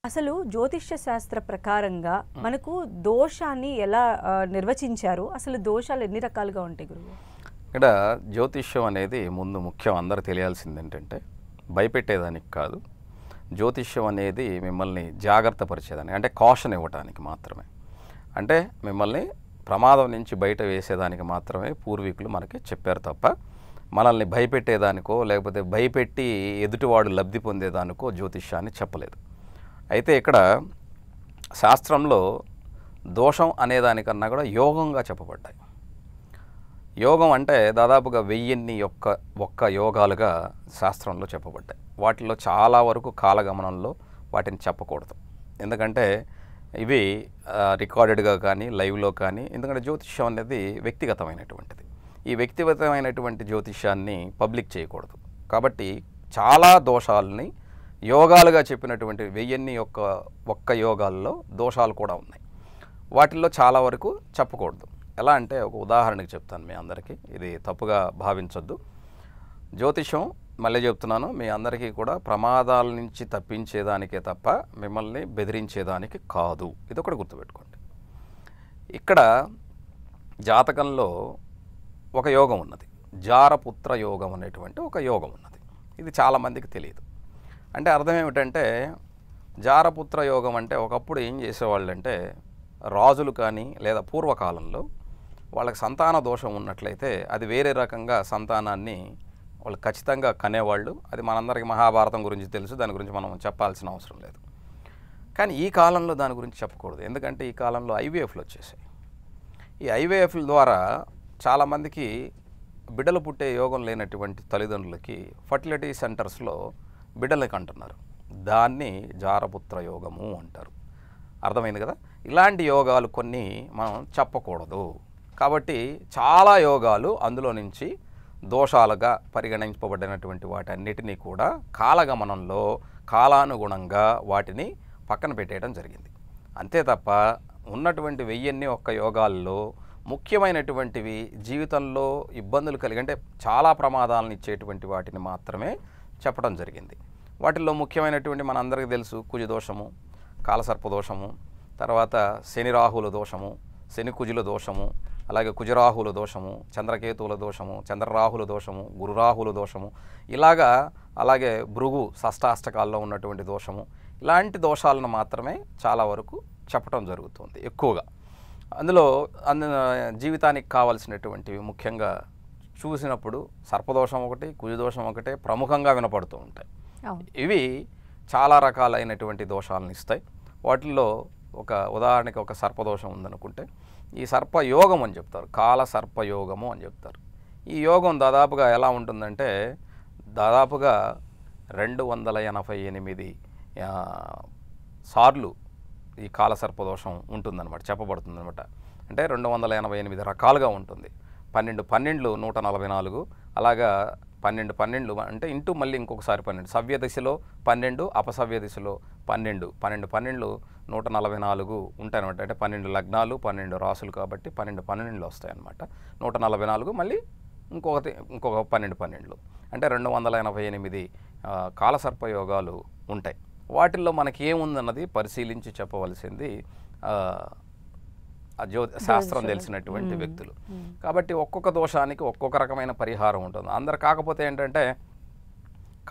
అసలు జ్యోతిష్య శాస్త్ర ప్రకారంగా మనకు దోషాన్ని ఎలా నిర్వచించారు? అసలు దోషాలు ఎన్ని రకాలుగా ఉంటాయి గురువు? ఇక్కడ జ్యోతిష్యం అనేది ముందు ముఖ్యం అందరూ తెలియాల్సింది ఏంటంటే భయపెట్టేదానికి కాదు. జ్యోతిష్యం అనేది మిమ్మల్ని జాగ్రత్త పరిచేదానికి, అంటే కాషన్ ఇవ్వడానికి మాత్రమే. అంటే మిమ్మల్ని ప్రమాదం నుంచి బయట వేసేదానికి మాత్రమే పూర్వీకులు మనకి చెప్పారు తప్ప మనల్ని భయపెట్టేదానికో లేకపోతే భయపెట్టి ఎదుటివాడు లబ్ధి పొందేదానికో జ్యోతిష్యాన్ని చెప్పలేదు. అయితే ఇక్కడ శాస్త్రంలో దోషం అనేదానికన్నా కూడా యోగంగా చెప్పబడ్డాయి. యోగం అంటే దాదాపుగా 1000 యోగాలుగా శాస్త్రంలో చెప్పబడ్డాయి. వాటిలో చాలా వరకు కాలగమనంలో వాటిని చెప్పకూడదు. ఎందుకంటే ఇవి రికార్డెడ్గా కానీ లైవ్లో కానీ, ఎందుకంటే జ్యోతిష్యం అనేది వ్యక్తిగతమైనటువంటిది. ఈ వ్యక్తిగతమైనటువంటి జ్యోతిష్యాన్ని పబ్లిక్ చేయకూడదు. కాబట్టి చాలా దోషాలని యోగాలుగా చెప్పినటువంటి 1001 యోగాల్లో దోషాలు కూడా ఉన్నాయి. వాటిల్లో చాలా వరకు చెప్పకూడదు. ఎలా అంటే ఒక ఉదాహరణకి చెప్తాను మీ అందరికీ, ఇది తప్పుగా భావించొద్దు. జ్యోతిషం మళ్ళీ చెప్తున్నాను, మీ అందరికీ కూడా ప్రమాదాల నుంచి తప్పించేదానికే తప్ప మిమ్మల్ని బెదిరించేదానికి కాదు. ఇది ఒకటి గుర్తుపెట్టుకోండి. ఇక్కడ జాతకంలో ఒక యోగం ఉన్నది, జారపుత్ర యోగం అనేటువంటి ఒక యోగం ఉన్నది. ఇది చాలామందికి తెలియదు. అంటే అర్థం ఏమిటంటే, జారపుత్ర యోగం అంటే ఒకప్పుడు ఏం చేసేవాళ్ళు అంటే, రాజులు కానీ లేదా పూర్వకాలంలో వాళ్ళకి సంతాన దోషం ఉన్నట్లయితే అది వేరే రకంగా సంతానాన్ని వాళ్ళు ఖచ్చితంగా కనేవాళ్ళు. అది మనందరికీ మహాభారతం గురించి తెలుసు, దాని గురించి మనం చెప్పాల్సిన అవసరం లేదు. కానీ ఈ కాలంలో దాని గురించి చెప్పకూడదు. ఎందుకంటే ఈ కాలంలో ఐవీఎఫ్లు వచ్చేసాయి. ఈ ఐవీఎఫ్ల ద్వారా చాలామందికి బిడ్డలు పుట్టే యోగం లేనటువంటి తల్లిదండ్రులకి ఫర్టిలిటీ సెంటర్స్లో బిడ్డలకి అంటున్నారు. దాన్ని జారపుత్ర యోగము అంటారు. అర్థమైంది కదా? ఇలాంటి యోగాలు కొన్ని మనం చెప్పకూడదు. కాబట్టి చాలా యోగాలు అందులో నుంచి దోషాలుగా పరిగణింపబడినటువంటి వాటన్నిటినీ కూడా కాలగమనంలో కాలానుగుణంగా వాటిని పక్కన పెట్టేయడం జరిగింది. అంతే తప్ప ఉన్నటువంటి 1001 యోగాల్లో ముఖ్యమైనటువంటివి, జీవితంలో ఇబ్బందులు కలిగి అంటే చాలా ప్రమాదాలను ఇచ్చేటువంటి వాటిని మాత్రమే చెప్పడం జరిగింది. వాటిల్లో ముఖ్యమైనటువంటి మనందరికీ తెలుసు కుజదోషము, కాలసర్పదోషము, తర్వాత శని రాహుల దోషము, శని కుజుల దోషము, అలాగే కుజరాహుల దోషము, చంద్రకేతువుల దోషము, చంద్రరాహుల దోషము, గురురాహుల దోషము, ఇలాగా అలాగే భృగు షష్టాష్టకాల్లో ఉన్నటువంటి దోషము, ఇలాంటి దోషాలను మాత్రమే చాలా వరకు చెప్పడం జరుగుతుంది ఎక్కువగా. అందులో జీవితానికి కావలసినటువంటివి ముఖ్యంగా చూసినప్పుడు సర్పదోషం ఒకటి, కుజదోషం ఒకటే ప్రముఖంగా వినపడుతూ ఉంటాయి. ఇవి చాలా రకాలైనటువంటి దోషాలను ఇస్తాయి. వాటిల్లో ఒక ఉదాహరణకి ఒక సర్పదోషం ఉందనుకుంటే ఈ సర్పయోగం అని చెప్తారు, కాల సర్పయోగము అని చెప్తారు. ఈ యోగం దాదాపుగా ఎలా ఉంటుందంటే దాదాపుగా 288 సార్లు ఈ కాలసర్పదోషం ఉంటుందన్నమాట, చెప్పబడుతుందన్నమాట. అంటే 288 రకాలుగా ఉంటుంది. 12 12 144, అలాగా 12 12 అంటే ఇంటూ మళ్ళీ ఇంకొకసారి 12, సవ్య దిశలో 12, అపసవ్య దిశలో 12, 12 12 144 ఉంటాయన్నమాట. అంటే 12 లగ్నాలు 12 రాసులు కాబట్టి 12 12 వస్తాయన్నమాట. 144 మళ్ళీ ఇంకొక 12 12 అంటే 288 కాలసర్పయోగాలు ఉంటాయి. వాటిల్లో మనకి ఏముందన్నది పరిశీలించి చెప్పవలసింది శాస్త్రం తెలిసినటువంటి వ్యక్తులు. కాబట్టి ఒక్కొక్క దోషానికి ఒక్కొక్క రకమైన పరిహారం ఉంటుంది. అందరు కాకపోతే ఏంటంటే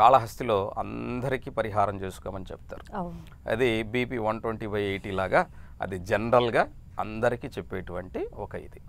కాళహస్తిలో అందరికీ పరిహారం చేసుకోమని చెప్తారు. అది బీపీ 120/80 లాగా అది జనరల్గా అందరికీ చెప్పేటువంటి ఒక ఇది.